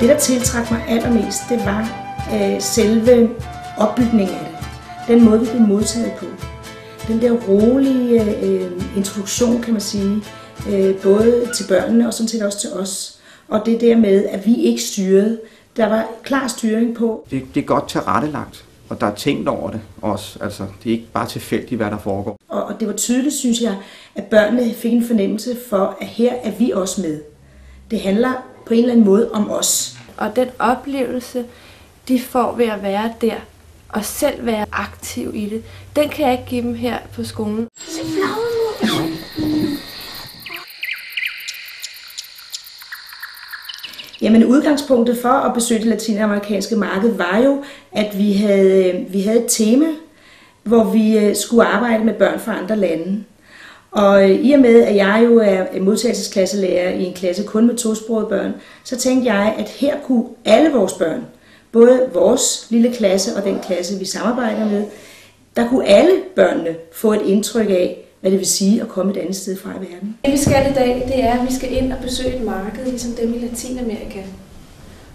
Det, der tiltrak mig allermest, det var selve opbygningen af det. Den måde, vi blev modtaget på. Den der rolige introduktion, kan man sige, både til børnene og sådan set også til os. Og det der med, at vi ikke styrede. Der var klar styring på. Det er godt tilrettelagt, og der er tænkt over det også. Altså, det er ikke bare tilfældigt, hvad der foregår. Og det var tydeligt, synes jeg, at børnene fik en fornemmelse for, at her er vi også med. Det handler på en eller anden måde om os. Og den oplevelse, de får ved at være der, og selv være aktiv i det, den kan jeg ikke give dem her på skolen. Jamen udgangspunktet for at besøge det latinamerikanske marked var jo, at vi havde et tema, hvor vi skulle arbejde med børn fra andre lande. Og i og med, at jeg jo er modtagelsesklasselærer i en klasse kun med tosprogede børn, så tænkte jeg, at her kunne alle vores børn, både vores lille klasse og den klasse, vi samarbejder med, der kunne alle børnene få et indtryk af, hvad det vil sige at komme et andet sted fra i verden. Det vi skal i dag, det er, at vi skal ind og besøge et marked, ligesom dem i Latinamerika.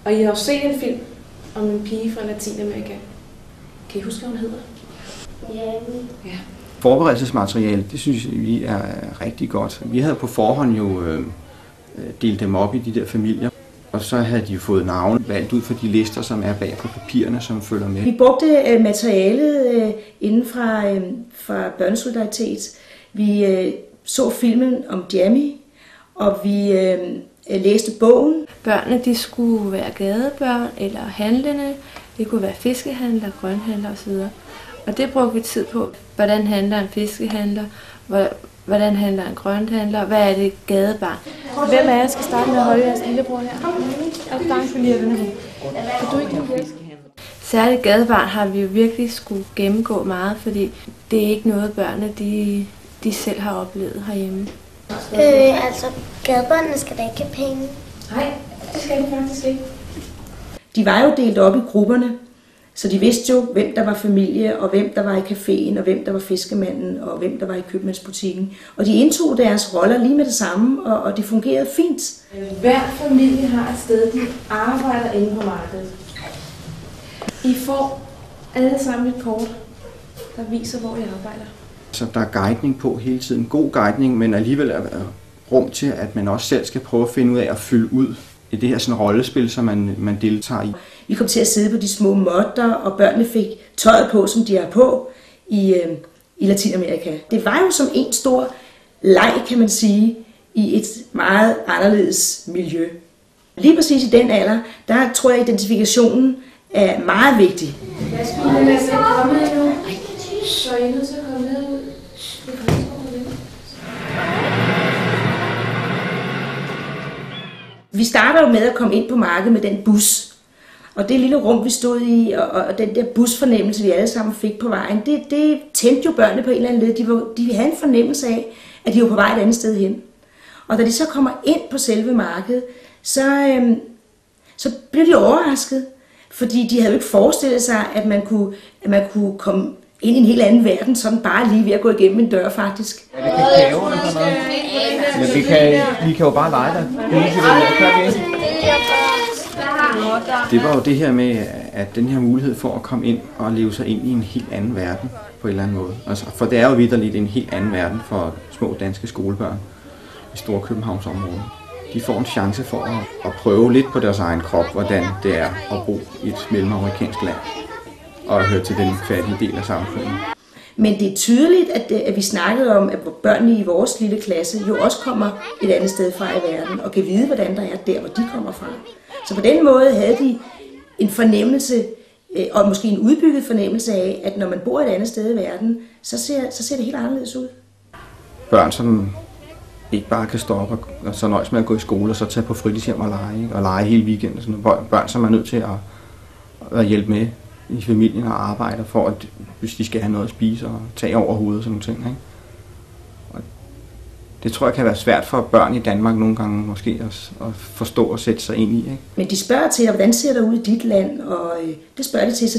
Og I har jo set en film om en pige fra Latinamerika. Kan I huske, hvad hun hedder? Ja. Forberedelsesmateriale, det synes vi er rigtig godt. Vi havde på forhånd jo delt dem op i de der familier, og så havde de fået navne valgt ud for de lister, som er bag på papirerne, som følger med. Vi brugte materialet inden fra Børnesolidaritet. Vi så filmen om Jamie, og vi læste bogen. Børnene, de skulle være gadebørn eller handlende. Det kunne være fiskehandler, grønhandler osv. Og det brugte vi tid på. Hvordan handler en fiskehandler? Hvordan handler en grønthandler? Hvad er det gadebarn? Hvem af jer skal starte med at holde jeres lillebror her? Er du bange for lige at vende? Kan du ikke lide det? Særligt gadebarn har vi jo virkelig skulle gennemgå meget, fordi det er ikke noget børnene, de selv har oplevet herhjemme. Altså, gadebørnene skal da ikke have penge. Nej, det skal de faktisk ikke. De var jo delt op i grupperne, så de vidste jo, hvem der var familie, og hvem der var i caféen, og hvem der var fiskemanden, og hvem der var i købmandsbutikken. Og de indtog deres roller lige med det samme, og det fungerede fint. Hver familie har et sted, de arbejder inde på markedet. I får alle sammen et kort, der viser, hvor I arbejder. Så der er guidning på hele tiden. God guidning, men alligevel er rum til, at man også selv skal prøve at finde ud af at fylde ud i det her sådan rollespil, som man deltager i. Vi kom til at sidde på de små måtter, og børnene fik tøjet på, som de har på i Latinamerika. Det var jo som en stor leg, kan man sige, i et meget anderledes miljø. Lige præcis i den alder, der tror jeg, at identifikationen er meget vigtig. Lastbilen er kommet nu, så I er nødt til at komme ned ud. Vi starter jo med at komme ind på markedet med den bus. Og det lille rum, vi stod i, og den der busfornemmelse, vi alle sammen fik på vejen, det tændte jo børnene på en eller anden led. De havde en fornemmelse af, at de var på vej et andet sted hen. Og da de så kommer ind på selve markedet, så blev de overrasket. Fordi de havde jo ikke forestillet sig, at man kunne komme ind i en helt anden verden, sådan bare lige ved at gå igennem en dør, faktisk. Er det kakao eller sådan noget? Men vi kan jo bare lege der. Det var jo det her med, at den her mulighed for at komme ind og leve sig ind i en helt anden verden på en eller anden måde. Altså, for det er jo vitterligt en helt anden verden for små danske skolebørn i Storkøbenhavnsområdet. De får en chance for at prøve lidt på deres egen krop, hvordan det er at bo i et mellemamerikansk land og høre til den fattige del af samfundet. Men det er tydeligt, at vi snakkede om, at børnene i vores lille klasse jo også kommer et andet sted fra i verden, og kan vide, hvordan der er der, hvor de kommer fra. Så på den måde havde de en fornemmelse, og måske en udbygget fornemmelse af, at når man bor et andet sted i verden, så ser det helt anderledes ud. Børn, som ikke bare kan stå op og så nøjes med at gå i skole, og så tage på fritidshjem og lege hele weekenden. Sådan noget. Børn, som er nødt til at hjælpe med i familien og arbejde for, at hvis de skal have noget at spise og tage over hovedet og sådan nogle ting. Ikke? Og det tror jeg kan være svært for børn i Danmark nogle gange måske at forstå og sætte sig ind i. Ikke? Men de spørger til, hvordan ser det ud i dit land, og det spørger de til, så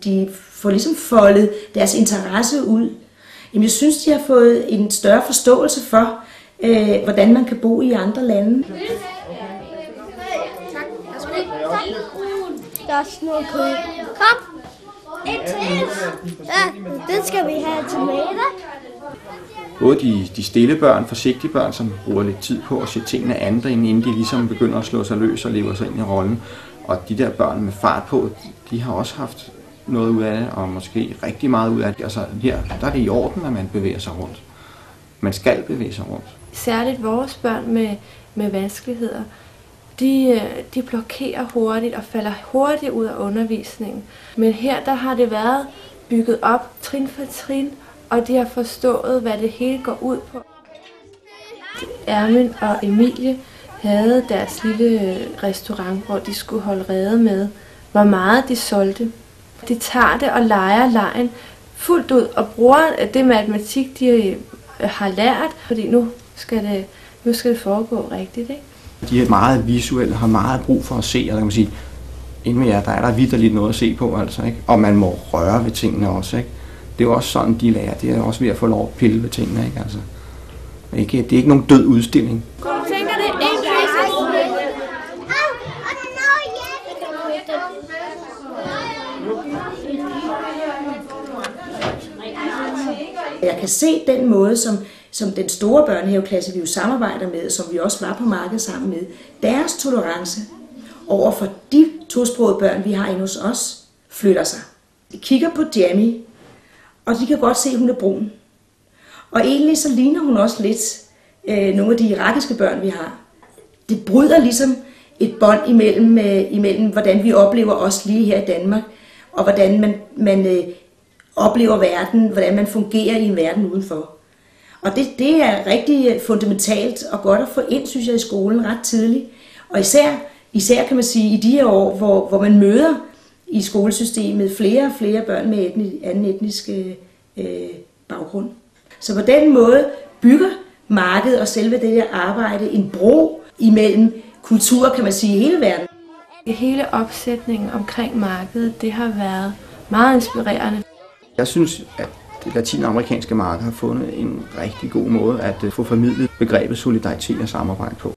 de får ligesom foldet deres interesse ud. Jamen, jeg synes, de har fået en større forståelse for, hvordan man kan bo i andre lande. Tak. Der er sådan noget kød. Kom! En til! Ja, det skal vi have til middag. Både de stille børn, forsigtige børn, som bruger lidt tid på at se tingene andre, inden de ligesom begynder at slå sig løs og lever sig ind i rollen. Og de der børn med fart på, de har også haft noget ud af det, og måske rigtig meget ud af det. Altså her, der er det i orden, at man bevæger sig rundt. Man skal bevæge sig rundt. Særligt vores børn med vanskeligheder, de blokerer hurtigt og falder hurtigt ud af undervisningen. Men her der har det været bygget op trin for trin, og de har forstået, hvad det hele går ud på. Ermin og Emilie havde deres lille restaurant, hvor de skulle holde rede med, hvor meget de solgte. De tager det og leger legen fuldt ud og bruger det matematik, de har lært, fordi nu skal det foregå rigtigt, ikke? De er meget visuelle, har meget brug for at se, og der kan man sige, inden med jer, der er der vitterligt noget at se på, altså, ikke? Og man må røre ved tingene også, ikke? Det er jo også sådan, de lærer. Det er også ved at få lov at pille ved tingene, ikke? Altså, det er ikke nogen død udstilling. Tænker det en Jeg kan se den måde, som den store børnehaveklasse, vi jo samarbejder med, som vi også var på markedet sammen med, deres tolerance over for de tosprogede børn, vi har inde hos os, flytter sig. De kigger på Jamie, og de kan godt se, at hun er brun. Og egentlig så ligner hun også lidt nogle af de irakiske børn, vi har. Det bryder ligesom et bånd imellem hvordan vi oplever os lige her i Danmark, og hvordan man oplever verden, hvordan man fungerer i en verden udenfor. Og det er rigtig fundamentalt og godt at få ind, synes jeg, i skolen ret tidligt. Og især kan man sige, i de her år, hvor man møder i skolesystemet flere og flere børn med anden etnisk baggrund. Så på den måde bygger markedet og selve det her arbejde en bro imellem kulturer, kan man sige, i hele verden. Hele opsætningen omkring markedet, det har været meget inspirerende. Jeg synes, at det latinamerikanske marked har fundet en rigtig god måde at få formidlet begrebet solidaritet og samarbejde på.